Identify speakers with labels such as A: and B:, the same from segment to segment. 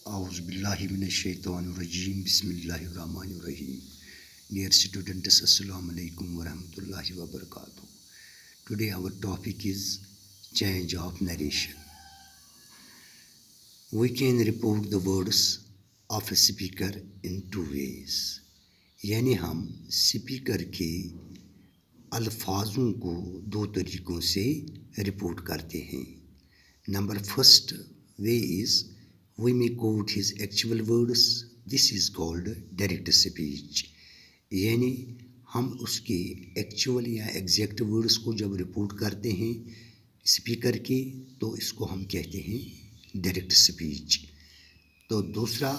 A: Auzubillahiminash-shaytanir-rajim. Bismillahir-rahmanir-rahim. Dear students, Assalamu alaikum wa rahmatullahi wa barakatuh. Today our topic is change of narration. We can report the words of a speaker in two ways. यानी हम speaker के अल्फाजों को दो तरीक़ों से report करते हैं. Number first way is we may quote his actual words. This is called direct speech. यानी हम उसके एक्चुअल या एग्जैक्ट वर्ड्स को जब रिपोर्ट करते हैं स्पीकर के तो इसको हम कहते हैं डायरेक्ट स्पीच. तो दूसरा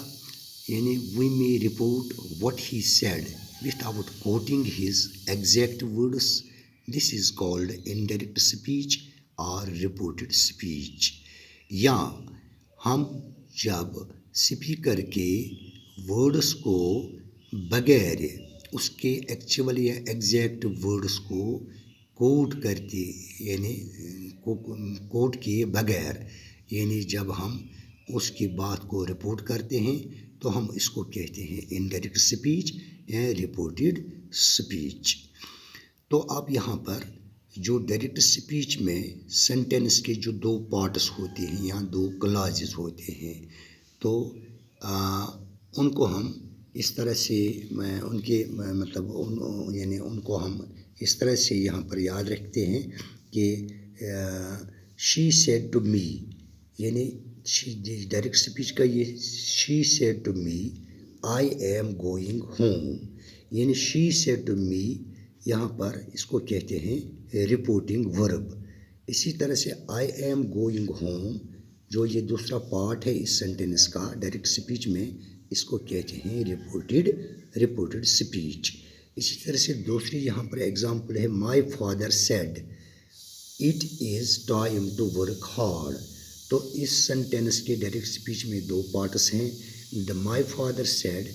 A: यानी we may report what he said without quoting his exact words. This is called indirect speech or reported speech. या हम जब स्पीकर के वर्ड्स को बगैर उसके एक्चुअल या एग्जैक्ट वर्ड्स को कोट करते यानी कोट किए बगैर यानी जब हम उसकी बात को रिपोर्ट करते हैं तो हम इसको कहते हैं इनडायरेक्ट स्पीच या रिपोर्टेड स्पीच. तो अब यहाँ पर जो डायरेक्ट स्पीच में सेंटेंस के जो दो पार्ट्स होते हैं या दो क्लॉजेस होते हैं तो उनको हम इस तरह से उनके मतलब यानी उनको हम इस तरह से यहाँ पर याद रखते हैं कि शी सेड टू मी यानी डायरेक्ट स्पीच का ये she said to me I am going home यानी शी सेड टू मी यहाँ पर इसको कहते हैं रिपोर्टिंग वर्ब. इसी तरह से आई एम गोइंग होम जो ये दूसरा पार्ट है इस सेंटेंस का डायरेक्ट स्पीच में इसको कहते हैं रिपोर्टेड स्पीच. इसी तरह से दूसरी यहाँ पर एग्जांपल है my father said it is time to work hard. तो इस सेंटेंस के डायरेक्ट स्पीच में दो पार्ट्स हैं. The my father said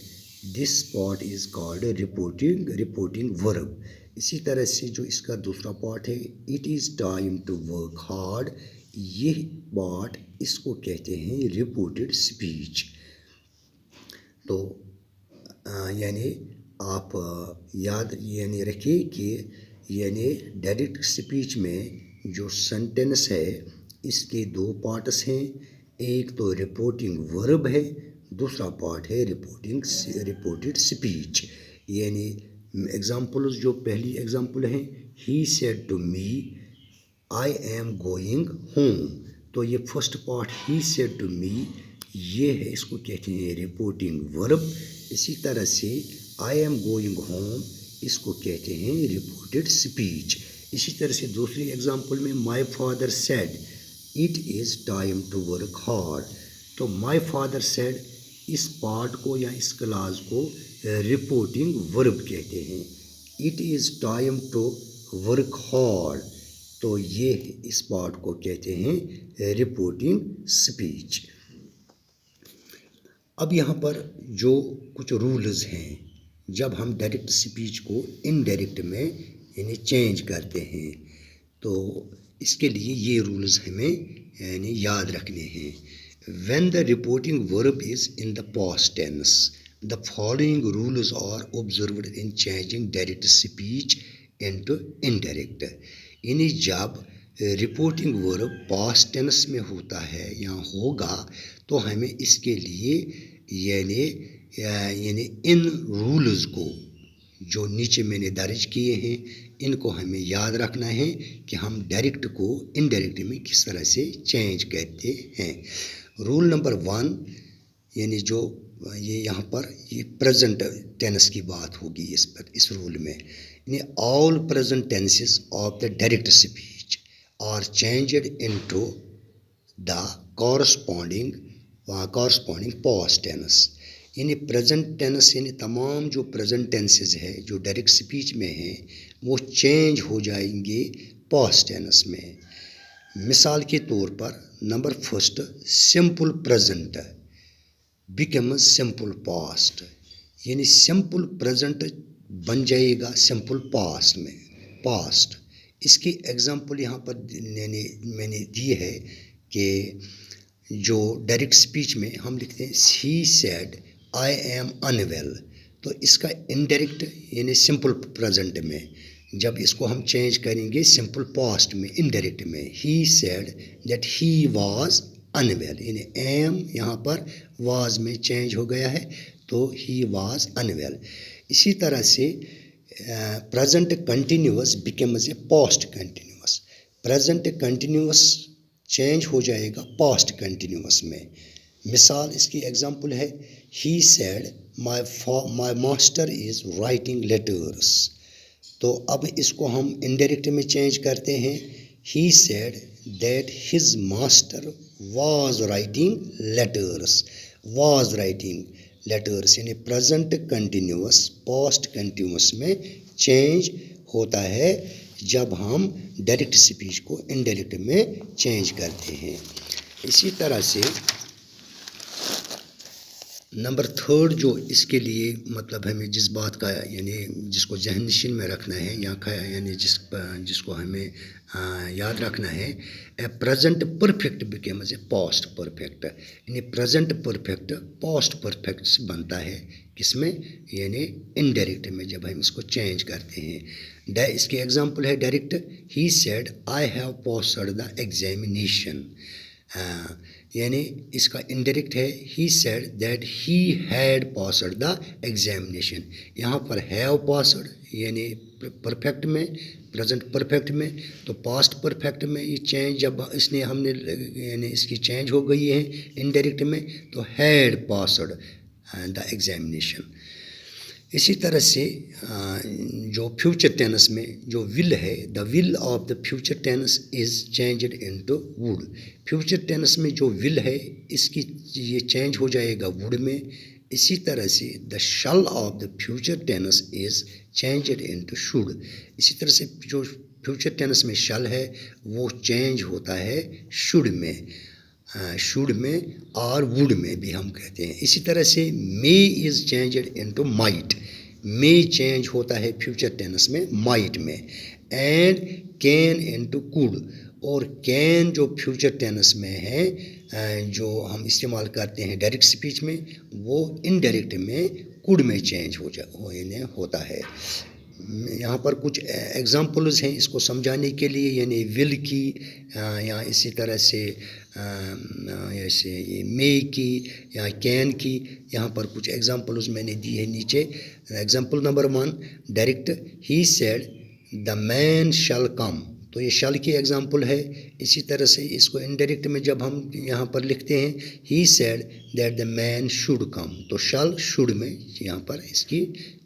A: this part is called reporting verb. इसी तरह से जो इसका दूसरा पार्ट है it is time to work hard ये पार्ट इसको कहते हैं रिपोर्टेड स्पीच. तो यानी आप याद यानी रखिए कि यानी डायरेक्ट स्पीच में जो सेंटेंस है इसके दो पार्ट्स हैं. एक तो रिपोर्टिंग वर्ब है दूसरा पार्ट है रिपोर्टेड स्पीच. यानी एग्जांपल्स जो पहली एग्जांपल है he said to me I am going home. तो ये first part he said to me ये है इसको कहते हैं रिपोर्टिंग वर्ब. इसी तरह से आई एम गोइंग होम इसको कहते हैं रिपोर्टेड स्पीच. इसी तरह से दूसरी एग्जांपल में my father said it is time to work hard. तो माय फादर सेड इस पार्ट को या इस क्लास को रिपोर्टिंग वर्ब कहते हैं. It is time to work hard तो ये इस पार्ट को कहते हैं रिपोर्टिंग स्पीच. अब यहाँ पर जो कुछ रूल्स हैं जब हम डायरेक्ट स्पीच को इनडायरेक्ट में यानी चेंज करते हैं तो इसके लिए ये रूल्स हमें यानी याद रखने हैं. When the reporting verb is in the past tense, the following rules are observed in changing direct speech into indirect. यानी जब रिपोर्टिंग वर्ब पास्ट टेंस में होता है या होगा तो हमें इसके लिए यानी इन रूल्स को जो नीचे मैंने दर्ज किए हैं इनको हमें याद रखना है कि हम डायरेक्ट को इनडायरेक्ट में किस तरह से चेंज करते हैं. रूल नंबर 1 यानी जो ये यहाँ पर ये प्रेजेंट टेंस की बात होगी इस रूल में. यानी all present tenses of the direct speech are changed into the corresponding past tense. यानी प्रेजेंट टेंस यानी तमाम जो प्रेजेंट टेंसेस है जो डायरेक्ट स्पीच में हैं वो चेंज हो जाएंगे पास्ट टेंस में. मिसाल के तौर पर number first simple present become simple past यानी सिंपल प्रेजेंट बन जाएगा सिंपल पास्ट में पास्ट. इसकी एग्जांपल यहाँ पर मैंने दी है कि जो डायरेक्ट स्पीच में हम लिखते हैं he said I am unwell, तो इसका इनडायरेक्ट यानी सिंपल प्रेजेंट में जब इसको हम चेंज करेंगे सिंपल पास्ट में इनडायरेक्ट में, he said that he was unwell, यानी एम यहाँ पर वाज में चेंज हो गया है तो ही वाज अनवेल। इसी तरह से present continuous becomes a past continuous, present continuous change हो जाएगा पास्ट कंटिन्यूअस में। मिसाल इसकी एग्जांपल है he said my master is writing letters, तो अब इसको हम इनडायरेक्ट में चेंज करते हैं, he said that his master was writing letters, was writing letters, यानी प्रेजेंट कंटिन्यूअस पास्ट कंटिन्यूअस में चेंज होता है जब हम डायरेक्ट स्पीच को इनडायरेक्ट में चेंज करते हैं। इसी तरह से नंबर थर्ड जो इसके लिए मतलब हमें जिस बात का यानी जिसको जहन नशीन में रखना है या यानी जिसको हमें याद रखना है, a present perfect becomes a past perfect, यानी प्रेजेंट परफेक्ट पास्ट परफेक्ट से बनता है किसमें, यानी इनडायरेक्ट में जब हम इसको चेंज करते हैं। इसके एग्जांपल है direct, he said I have passed the examination, यानी इसका इनडायरेक्ट है he said that he had passed the examination. यहाँ पर हैव पास्ड यानी परफेक्ट में, प्रेजेंट परफेक्ट में, तो पास्ट परफेक्ट में ये चेंज जब इसने हमने यानी इसकी चेंज हो गई है इनडायरेक्ट में, तो हैड पास्ड द एग्जामिनेशन। इसी तरह से जो फ्यूचर टेंस में जो विल है, the will of the future tense is changed into would, future tense में जो विल है इसकी ये चेंज हो जाएगा वुड में। इसी तरह से the shall of the future tense is changed into should, इसी तरह से जो फ्यूचर टेंस में शल है वो चेंज होता है शुड में, शुड में और वुड में भी हम कहते हैं। इसी तरह से may is changed into might, may change होता है फ्यूचर टेंस में माइट में, एंड कैन इनटू कुड, और कैन जो फ्यूचर टेंस में है जो हम इस्तेमाल करते हैं डायरेक्ट स्पीच में, वो इनडायरेक्ट में कुड में चेंज होता है। यहाँ पर कुछ एग्जांपल्स हैं इसको समझाने के लिए, यानी विल की या इसी तरह से ऐसे ये मे की या कैन की, यहाँ पर कुछ एग्जांपल्स मैंने दी है नीचे। Example number 1 direct, he said the man shall come, तो ये शैल की एग्जांपल है। इसी तरह से इसको इनडायरेक्ट में जब हम यहाँ पर लिखते हैं he said that the man should come, तो शैल शुड में यहाँ पर इसकी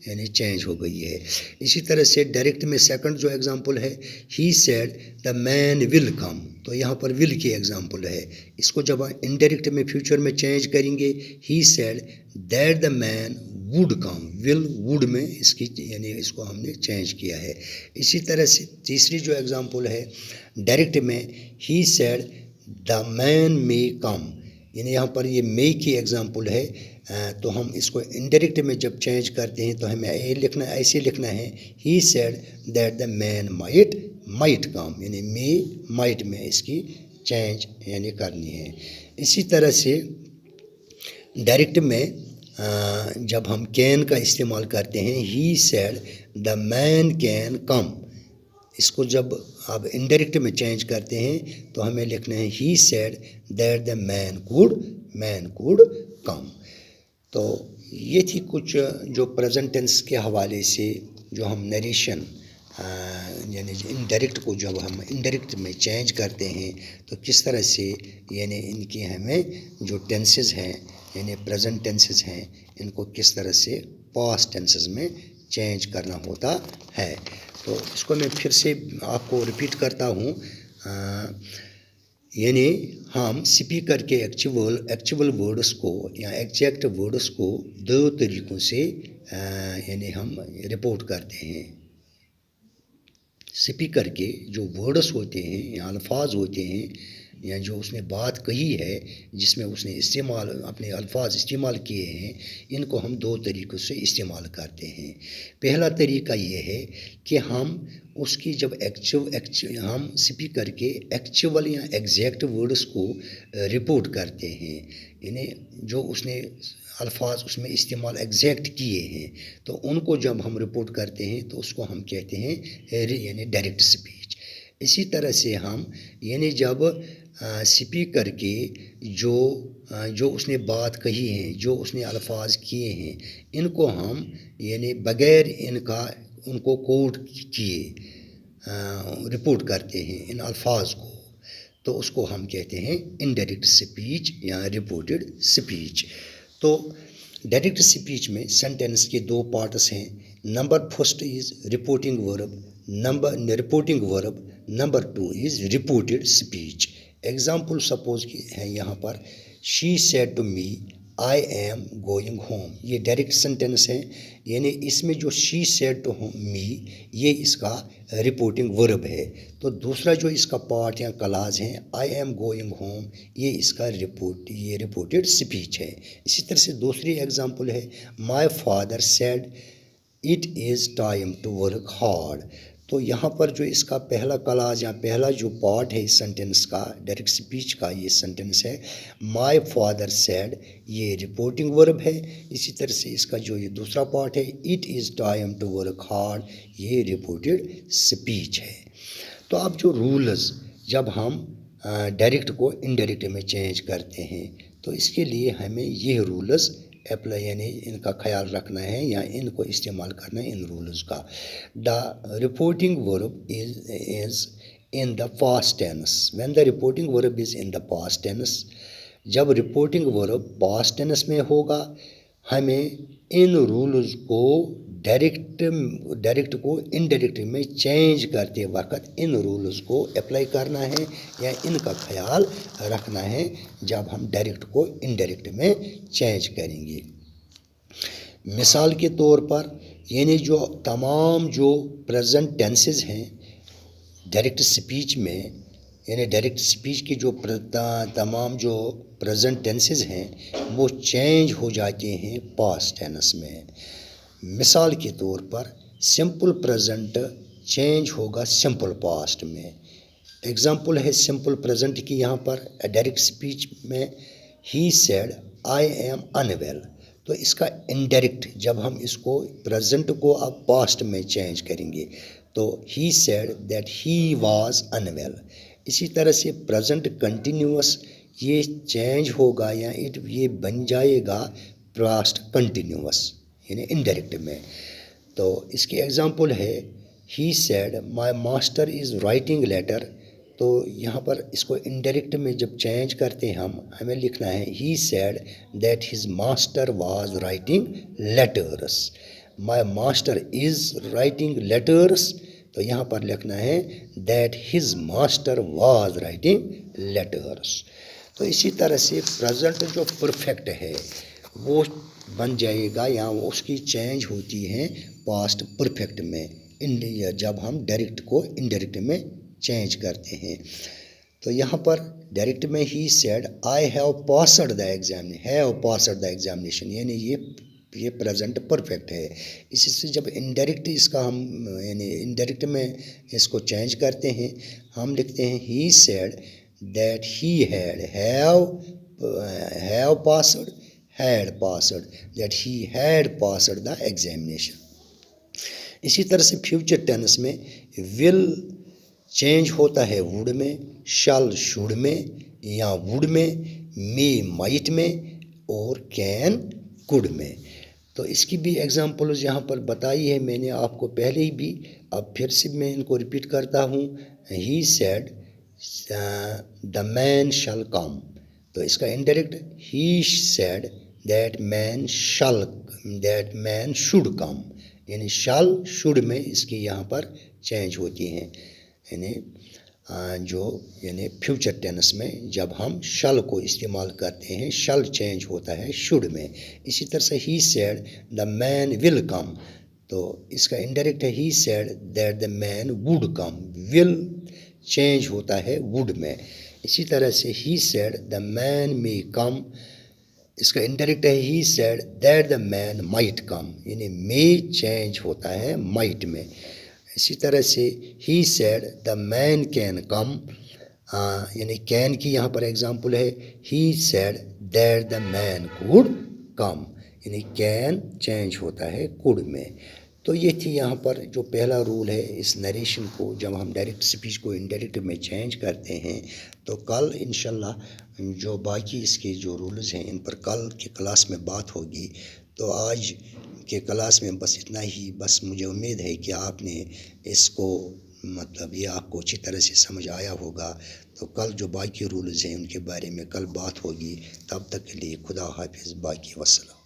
A: यानी चेंज हो गई है। इसी तरह से डायरेक्ट में सेकंड जो एग्जांपल है, he said the man will come, तो यहाँ पर विल की एग्जांपल है। इसको जब इनडायरेक्ट में फ्यूचर में चेंज करेंगे, ही said that the man would come, will would में इसकी यानी इसको हमने चेंज किया है। इसी तरह से तीसरी जो एग्जांपल है डायरेक्ट में, he said the man may come, यानी यहाँ पर ये मे की एग्जांपल है। तो हम इसको इनडायरेक्ट में जब चेंज करते हैं तो हमें ऐसे लिखना है, he said that the man might come, यानी मे माइट में इसकी चेंज यानी करनी है। इसी तरह से डायरेक्ट में जब हम कैन का इस्तेमाल करते हैं, he said the man can come, इसको जब आप इनडायरेक्ट में चेंज करते हैं तो हमें लिखना है, he said that the man could come. तो ये थी कुछ जो प्रेजेंट टेंस के हवाले से जो हम नरेशन यानी इनडायरेक्ट को जब हम इनडायरेक्ट में चेंज करते हैं तो किस तरह से यानी इनकी हमें जो टेंसेस हैं यानी प्रेजेंट टेंसेस हैं इनको किस तरह से पास्ट टेंसेस में चेंज करना होता है। तो इसको मैं फिर से आपको रिपीट करता हूँ, यानी हम स्पीकर के एक्चुअल वर्ड्स को या एग्जैक्ट वर्ड्स को दो तरीक़ों से यानी हम रिपोर्ट करते हैं। स्पीकर के जो वर्ड्स होते हैं या अल्फाज होते हैं या जो उसने बात कही है जिसमें उसने इस्तेमाल अपने अल्फाज इस्तेमाल किए हैं, इनको हम दो तरीक़ों से इस्तेमाल करते हैं। पहला तरीका ये है कि हम उसकी जब हम स्पीकर के एक्चुअल या एग्जैक्ट वर्ड्स को रिपोर्ट करते हैं, यानी जो उसने अल्फाज उसमें इस्तेमाल एग्जैक्ट किए हैं, तो उनको जब हम रिपोर्ट करते हैं तो उसको हम कहते हैं यानी डायरेक्ट स्पीच। इसी तरह से हम यानी जब स्पीकर के जो उसने बात कही है, जो उसने अल्फाज किए हैं, इनको हम यानी बग़ैर उनको कोट किए रिपोर्ट करते हैं इन अल्फाज को, तो उसको हम कहते हैं इनडायरेक्ट स्पीच या रिपोर्टेड स्पीच। तो डायरेक्ट स्पीच में सेंटेंस के दो पार्ट्स हैं। Number first is reporting verb, number two is reported speech. Example suppose है यहाँ पर, she said to me I am going home, ये डायरेक्ट सेंटेंस है, यानी इसमें जो शी सेड टू मी ये इसका रिपोर्टिंग वर्ब है। तो दूसरा जो इसका पार्ट या कलाज है आई एम गोइंग होम, ये इसका रिपोर्टेड स्पीच है। इसी तरह से दूसरी एग्जांपल है, my father said it is time to work hard. तो यहाँ पर जो इसका पहला कलाज या पहला जो पार्ट है इस सेंटेंस का, डायरेक्ट स्पीच का ये सेंटेंस है, माय फादर सेड, ये रिपोर्टिंग वर्ब है। इसी तरह से इसका जो ये दूसरा पार्ट है, it is time to work hard, ये रिपोर्टेड स्पीच है। तो अब जो रूल्स जब हम डायरेक्ट को इनडायरेक्ट में चेंज करते हैं, तो इसके लिए हमें ये रूल्स अप्लाई यानी इनका ख्याल रखना है या इनको इस्तेमाल करना है इन रूल्स का। The reporting verb is in the past tense, when the reporting verb is in the past tense, जब रिपोर्टिंग वर्ब पास्ट टेंस में होगा, हमें इन रूल्स को डायरेक्ट को इनडायरेक्ट में चेंज करते वक्त इन रूल्स को अप्लाई करना है या इनका ख्याल रखना है जब हम डायरेक्ट को इनडायरेक्ट में चेंज करेंगे। मिसाल के तौर पर, यानी जो तमाम जो प्रेजेंट टेंसेस हैं डायरेक्ट स्पीच में, यानी डायरेक्ट स्पीच की जो तमाम जो प्रेजेंट टेंसेस हैं वो चेंज हो जाते हैं पास्ट टेंस में। मिसाल के तौर पर सिंपल प्रेजेंट चेंज होगा सिंपल पास्ट में। एग्जांपल है सिंपल प्रेजेंट की यहाँ पर डायरेक्ट स्पीच में, he said I am unwell. तो इसका इनडायरेक्ट जब हम इसको प्रेजेंट को अब पास्ट में चेंज करेंगे तो he said that he was unwell. इसी तरह से प्रेजेंट कंटिन्यूअस ये चेंज होगा या ये बन जाएगा पास्ट कंटिन्यूअस यानी इनडायरेक्ट में। तो इसकी एग्जांपल है, he said my master is writing letter. तो यहाँ पर इसको इनडायरेक्ट में जब चेंज करते हैं हमें लिखना है, he said that his master was writing letters. My master is writing letters, तो यहाँ पर लिखना है that his master was writing letters. तो इसी तरह से प्रेजेंट जो परफेक्ट है वो बन जाएगा या उसकी चेंज होती है पास्ट परफेक्ट में जब हम डायरेक्ट को इनडायरेक्ट में चेंज करते हैं। तो यहाँ पर डायरेक्ट में he said I have passed the examination, यानी ये प्रेजेंट परफेक्ट है। इसी से जब इनडायरेक्ट इसका हम यानी इनडायरेक्ट में इसको चेंज करते हैं, हम लिखते हैं he said that he have passed that he had passed the examination. इसी तरह से फ्यूचर टेंस में विल चेंज होता है वुड में, शल शुड में या वुड में, मे माइट में और कैन कुड में। तो इसकी भी एग्जांपल्स यहाँ पर बताई है मैंने आपको पहले ही भी, अब फिर से मैं इनको रिपीट करता हूँ। ही सेड द मैन शल कम, तो इसका indirect he said that man should come, यानी शल शुड में इसकी यहाँ पर चेंज होती हैं, यानी फ्यूचर टेंस में जब हम शल को इस्तेमाल करते हैं शल चेंज होता है शुड में। इसी तरह से he said the man will come, तो इसका इनडायरेक्ट है he said that the man would come, will change होता है वुड में। इसी तरह से he said the man may come, इसका इंडायरेक्ट है he said that the man might come, यानी मे चेंज होता है माइट में। इसी तरह से he said the man can come, यानी कैन की यहाँ पर एग्जांपल है he said that the man could come, यानी कैन चेंज होता है कुड में। तो ये थी यहाँ पर जो पहला रूल है इस नरेशन को, जब हम डायरेक्ट स्पीच को इनडायरेक्ट में चेंज करते हैं। तो कल इंशाल्लाह जो बाकी इसके जो रूल्स हैं इन पर कल के क्लास में बात होगी। तो आज के क्लास में बस इतना ही। बस मुझे उम्मीद है कि आपने इसको मतलब ये आपको अच्छी तरह से समझ आया होगा। तो कल जो बाकी रूल्स हैं उनके बारे में कल बात होगी। तब तक के लिए खुदा हाफिज़, बाकी वस्सलाम।